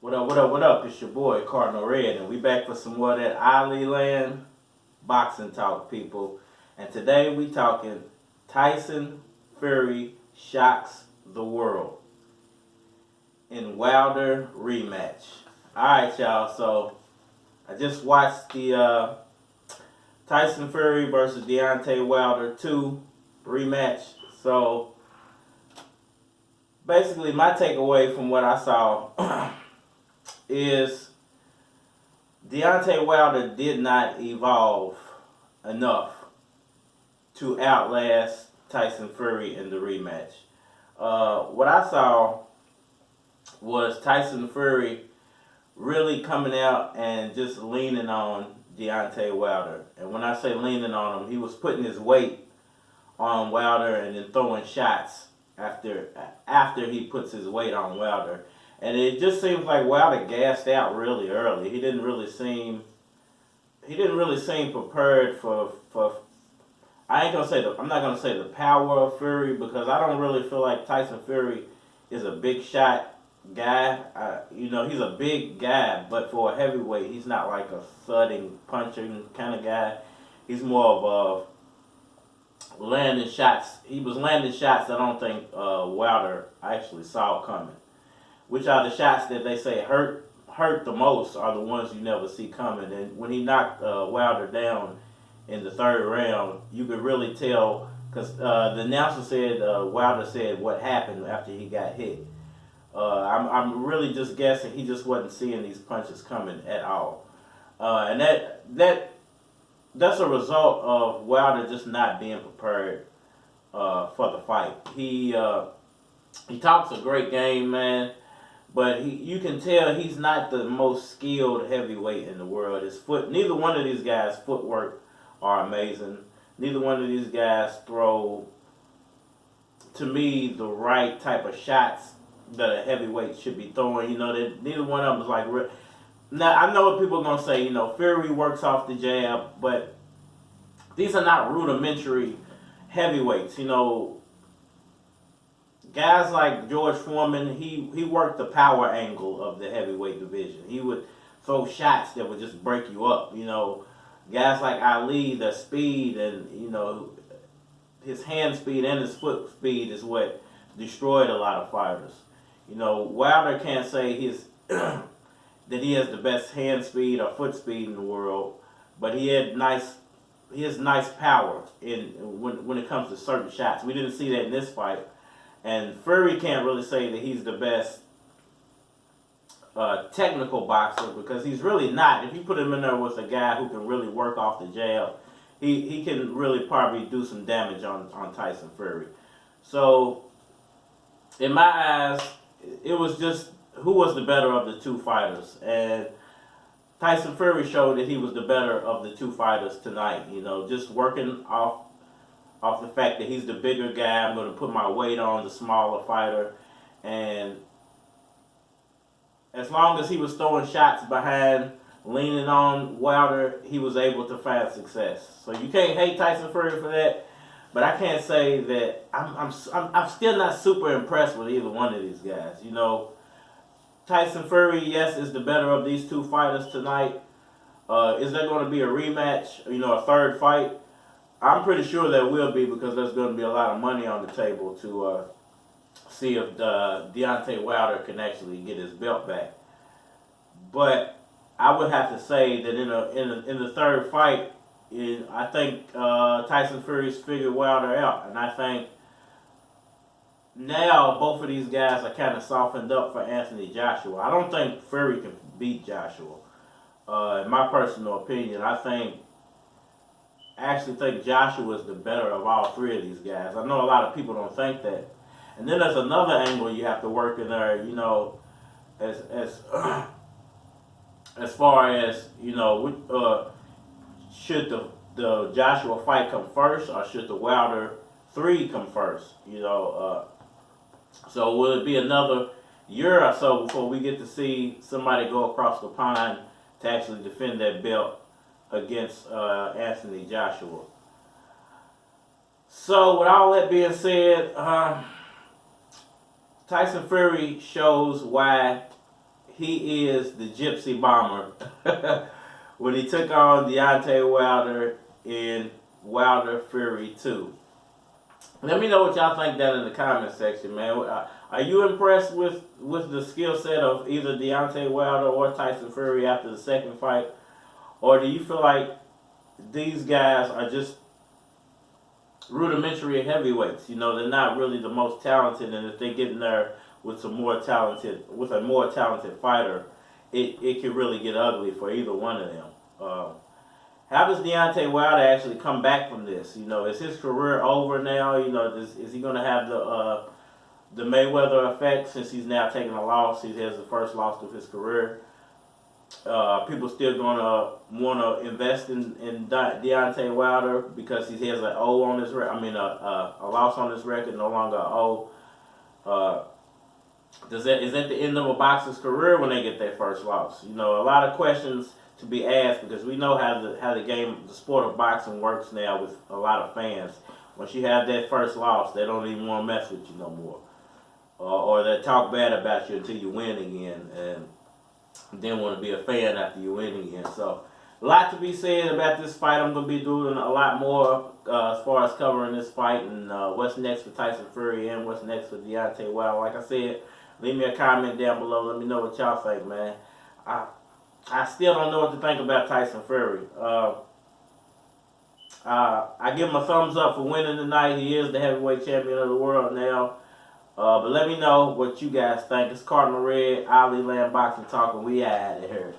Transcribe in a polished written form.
What up, what up, what up? It's your boy Cardinal Red, and we back for some more of that Ali Land boxing talk, people. And today we talking Tyson Fury shocks the world in Wilder rematch. Alright, y'all, so I just watched the Tyson Fury versus Deontay Wilder 2 rematch. So basically my takeaway from what I saw is Deontay Wilder did not evolve enough to outlast Tyson Fury in the rematch. What I saw was Tyson Fury really coming out and just leaning on Deontay Wilder. And when I say leaning on him, he was putting his weight on Wilder and then throwing shots after he puts his weight on Wilder. And it just seems like Wilder gassed out really early. He didn't really seem prepared for I'm not gonna say the power of Fury, because I don't really feel like Tyson Fury is a big shot guy. He's a big guy, but for a heavyweight, he's not like a thudding, punching kind of guy. He's more of a landing shots. He was landing shots I don't think Wilder actually saw coming. Which are the shots that they say hurt the most are the ones you never see coming. And when he knocked Wilder down in the third round, you could really tell, because the announcer said Wilder said what happened after he got hit. I'm really just guessing he just wasn't seeing these punches coming at all, and that's a result of Wilder just not being prepared for the fight. He talks a great game, man. But you can tell he's not the most skilled heavyweight in the world. Neither one of these guys' footwork are amazing. Neither one of these guys throw, to me, the right type of shots that a heavyweight should be throwing. Neither one of them is like. Now I know what people are gonna say. Fury works off the jab, but these are not rudimentary heavyweights. Guys like George Foreman, he worked the power angle of the heavyweight division. He would throw shots that would just break you up. Guys like Ali, the speed and his hand speed and his foot speed is what destroyed a lot of fighters. Wilder can't say that he has the best hand speed or foot speed in the world, but he has nice power when it comes to certain shots. We didn't see that in this fight. And Fury can't really say that he's the best technical boxer, because he's really not. If you put him in there with a guy who can really work off the jab, he can really probably do some damage on Tyson Fury. So, in my eyes, it was just who was the better of the two fighters. And Tyson Fury showed that he was the better of the two fighters tonight. Just working off the fact that he's the bigger guy. I'm going to put my weight on the smaller fighter. And as long as he was throwing shots behind, leaning on Wilder, he was able to find success. So you can't hate Tyson Fury for that. But I can't say that I'm still not super impressed with either one of these guys. Tyson Fury, yes, is the better of these two fighters tonight. Is there going to be a rematch? A third fight? I'm pretty sure there will be, because there's going to be a lot of money on the table to see if Deontay Wilder can actually get his belt back. But I would have to say that in the third fight, I think Tyson Fury's figured Wilder out, and I think now both of these guys are kind of softened up for Anthony Joshua. I don't think Fury can beat Joshua. In my personal opinion, I actually think Joshua is the better of all three of these guys. I know a lot of people don't think that. And then there's another angle you have to work in there, as far as, should the Joshua fight come first, or should the Wilder 3 come first? So will it be another year or so before we get to see somebody go across the pond to actually defend that belt against Anthony Joshua? So with all that being said, Tyson Fury shows why he is the Gypsy Bomber. When he took on Deontay Wilder in Wilder Fury 2. Let me know what y'all think down in the comment section, man. Are you impressed with the skill set of either Deontay Wilder or Tyson Fury after the second fight? Or do you feel like these guys are just rudimentary heavyweights? You know, they're not really the most talented, and if they get in there with a more talented fighter, it can really get ugly for either one of them. How does Deontay Wilder actually come back from this? You know, is his career over now? You know, is he going to have the Mayweather effect since he's now taking a loss? He has the first loss of his career. People still going to want to invest in Deontay Wilder because he has an O on his record. I mean, a loss on his record, no longer an O. Is that the end of a boxer's career when they get their first loss? You know, a lot of questions to be asked because we know how the sport of boxing works now with a lot of fans. Once you have that first loss, they don't even want to mess with you no more, or they talk bad about you until you win again, and then want to be a fan after you win again. So, a lot to be said about this fight. I'm going to be doing a lot more as far as covering this fight and what's next for Tyson Fury and what's next for Deontay Wilder. Like I said, leave me a comment down below. Let me know what y'all think, man. I still don't know what to think about Tyson Fury. I give him a thumbs up for winning tonight. He is the heavyweight champion of the world now. But let me know what you guys think. It's Cardinal Red, Ali Land Boxing Talk, and we out of here.